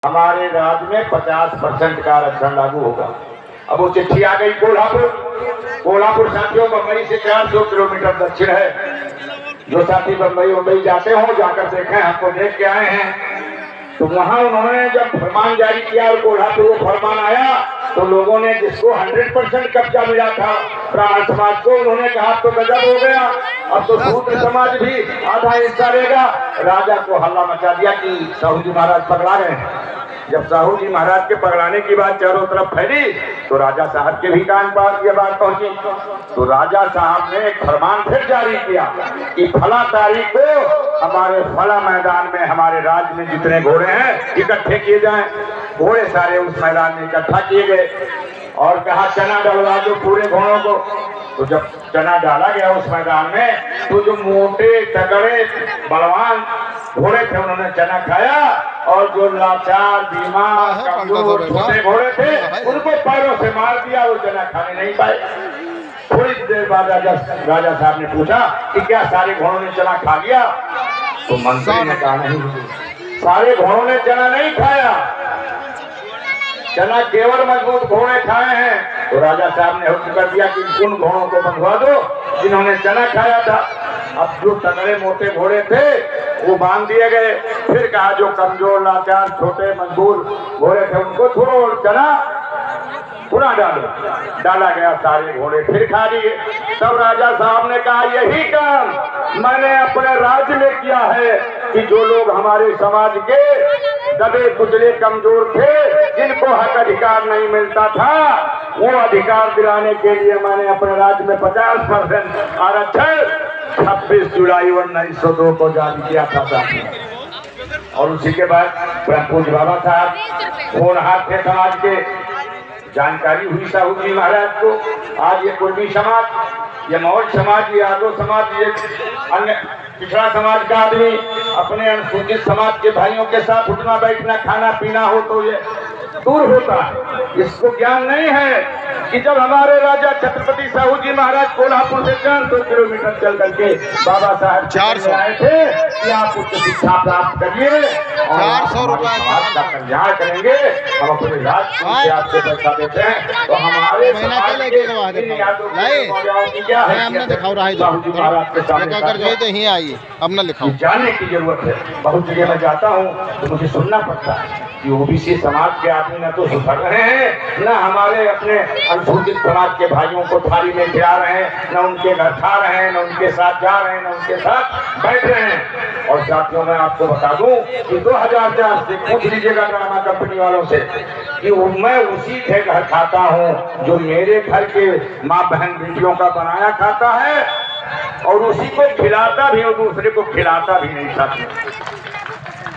हमारे राज्य में 50% का आरक्षण लागू होगा। अब वो चिट्ठी आ गई कोल्हापुर साथियों बम्बई से 400 किलोमीटर दक्षिण है। जो साथी बम्बई जाते हो जाकर देखें, हमको देख के आए हैं। तो वहां उन्होंने जब फरमान जारी किया और कोल्हापुर को फरमान आया तो लोगों ने जिसको 100% कब्जा मिला था ब्राह्मण समाज को, उन्होंने कहा तो गजब हो गया, अब तो शूद्र समाज भी आधा हिस्सा लेगा। राजा को हल्ला मचा दिया कि साहू जी महाराज पकड़ा गए हैं। जब साहू जी महाराज के पकड़ाने की बात चारों तरफ फैली तो राजा साहब के भी कान पास ये बात पहुंची। तो राजा साहब ने एक फरमान फिर जारी किया कि फला तारीख को हमारे फला मैदान में हमारे राज्य में जितने घोड़े हैं इकट्ठे किए जाएं। घोड़े सारे उस मैदान में इकट्ठा किए गए और कहा चना डलवा दो पूरे घोड़ों को। तो जब चना डाला गया उस मैदान में तो जो मोटे तगड़े बलवान घोड़े थे उन्होंने चना खाया और जो लाचार बीमार कमजोर छोटे घोड़े थे उनको पैरों से मार दिया, वो चना खाने नहीं पाए। थोड़ी देर बाद राजा साहब ने पूछा कि क्या सारे घोड़ों ने चना खा लिया? तो मंत्री ने कहा नहीं, सारे घोड़ों ने चना नहीं खाया, चना केवल मजबूत घोड़े खाए हैं। तो राजा साहब ने हुक्म कर दिया कि उन घोड़ों को बंधवा दो जिन्होंने चना खाया था। अब जो तगड़े मोटे घोड़े थे वो बांध दिए गए। फिर कहा जो कमजोर लाचार छोटे मजबूर घोड़े थे उनको छोड़ो और चना पूरा डालो। डाला गया, सारे घोड़े फिर खा लिए। तब राजा साहब ने कहा यही काम मैंने अपने राज्य में किया है कि जो लोग हमारे समाज के दबे कुचले कमजोर थे जिनको हक अधिकार नहीं मिलता था वो अधिकार दिलाने के लिए मैंने अपने राज्य में 50% आरक्षण 26 जुलाई 1902 को जारी किया था। और उसी के बाद पूज्य बाबा साहब होनहार थे समाज के, जानकारी हुई साहू जी महाराज को। आज ये कुर्मी समाज, ये मौर्य समाज, ये यादव समाज, ये अन्य पिछड़ा समाज का आदमी अपने अनुसूचित समाज के भाइयों के साथ उठना बैठना खाना पीना हो तो ये दूर होता है। इसको ज्ञान नहीं है कि जब हमारे राजा छत्रपति साहू जी महाराज कोल्हापुर से 400 किलोमीटर चल करके बाबा साहब 400 आए थे कि आप उच्च शिक्षा प्राप्त करिए और 400 रुपए का कल्याण करेंगे, हम अपने राज्य से आपको पैसा देते हैं। तो हमारे हमने दिखाओ रहा है हमने लिखा जानने की जरूरत है। बहुत जगह मैं जाता हूँ तो मुझे सुनना पड़ता है कि ओबीसी समाज के आदमी न तो सुधर रहे हैं न हमारे अपने अनुसूचित समाज के भाइयों को थाली में खिला रहे हैं, न उनके घर खा रहे हैं, न उनके साथ जा रहे हैं, न उनके साथ बैठ रहे हैं। और साथियों मैं आपको बता दूं कि 2004 से पूछ लीजिएगा ड्रामा कंपनी वालों से कि मैं उसी के घर खाता हूं जो मेरे घर के माँ बहन बेटियों का बनाया खाता है और उसी को खिलाता भी और दूसरे को खिलाता भी नहीं था।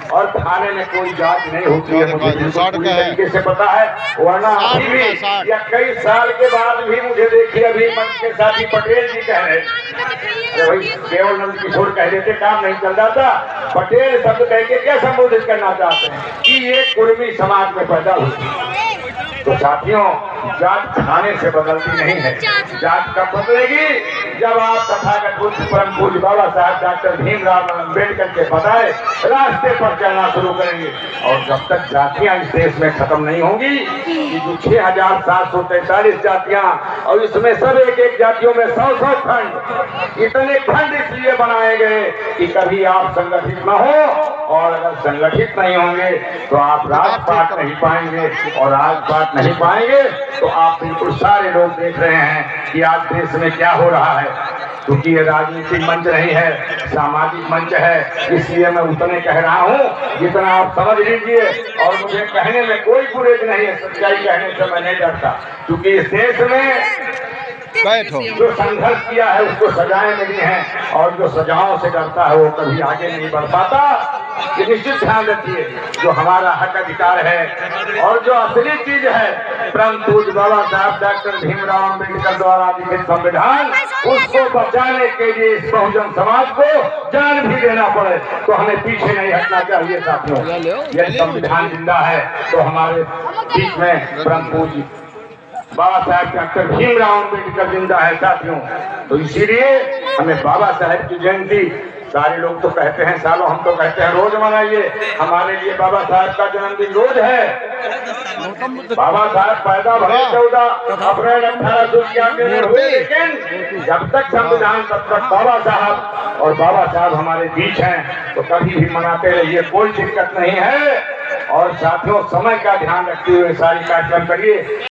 और खाने में कोई जांच नहीं होती है, मुझे पूरी तरीके से पता है। वरना अभी भी या कई साल के बाद भी मुझे देखिए अभी मंच के साथी पटेल जी कह रहे, अरे भाई केवल नंद किशोर कह देते काम नहीं चल जाता, पटेल शब्द कह के क्या संबोधित करना चाहते हैं कि ये कुर्मी समाज में पैदा हुई। तो साथियों जात खाने से बदलती नहीं है, जात कब बदलेगी जब आप तथागत परम पूज्य बाबा साहब डॉक्टर भीमराव अम्बेडकर के बताए रास्ते पर चलना शुरू करेंगे। और जब तक जातियां इस देश में खत्म नहीं होंगी, कि जो 6743 जातियां और इसमें सब एक एक जातियों में 100 खंड, इतने खंड इसलिए बनाए गए कि कभी आप संगठित न हो, और अगर संगठित नहीं होंगे तो आप राजपाट नहीं पाएंगे, और राजपाट नहीं पाएंगे तो आप बिल्कुल सारे लोग देख रहे हैं कि आज देश में क्या हो रहा है। क्योंकि ये राजनीतिक मंच नहीं है, सामाजिक मंच है, इसलिए मैं उतने कह रहा हूँ जितना आप समझ लीजिए। और मुझे कहने में कोई गुरेज नहीं है, सच्चाई कहने से मैं नहीं डरता, क्योंकि इस देश में जो संघर्ष किया है उसको सजाएं मिली हैं, और जो सजाओं से डरता है वो कभी आगे नहीं बढ़ पाता। ये निश्चित ध्यान रखिए, जो हमारा हक अधिकार है और जो असली चीज है परम पूज्य बाबा साहब डॉक्टर भीमराव अम्बेडकर द्वारा लिखित संविधान, उसको बचाने के लिए इस बहुजन समाज को जान भी देना पड़े तो हमें पीछे नहीं हटना चाहिए। साथियों यह संविधान जिंदा है तो हमारे बीच में परम पूज्य बाबा साहब डॉक्टर भीमराव अम्बेडकर जिंदा है। साथियों तो इसीलिए हमें बाबा साहब की जयंती सारे लोग तो कहते हैं सालों, हम तो कहते हैं रोज मनाइए। हमारे लिए बाबा साहब का जन्मदिन रोज है। बाबा साहब पैदा भले 14 अप्रैल 1891 में हुए, लेकिन जब तक संविधान तब तक बाबा साहब, और बाबा साहब हमारे बीच हैं तो कभी भी मनाते रहिए, कोई दिक्कत नहीं है। और साथियों, समय का ध्यान रखते हुए सारी कार्यक्रम करिए।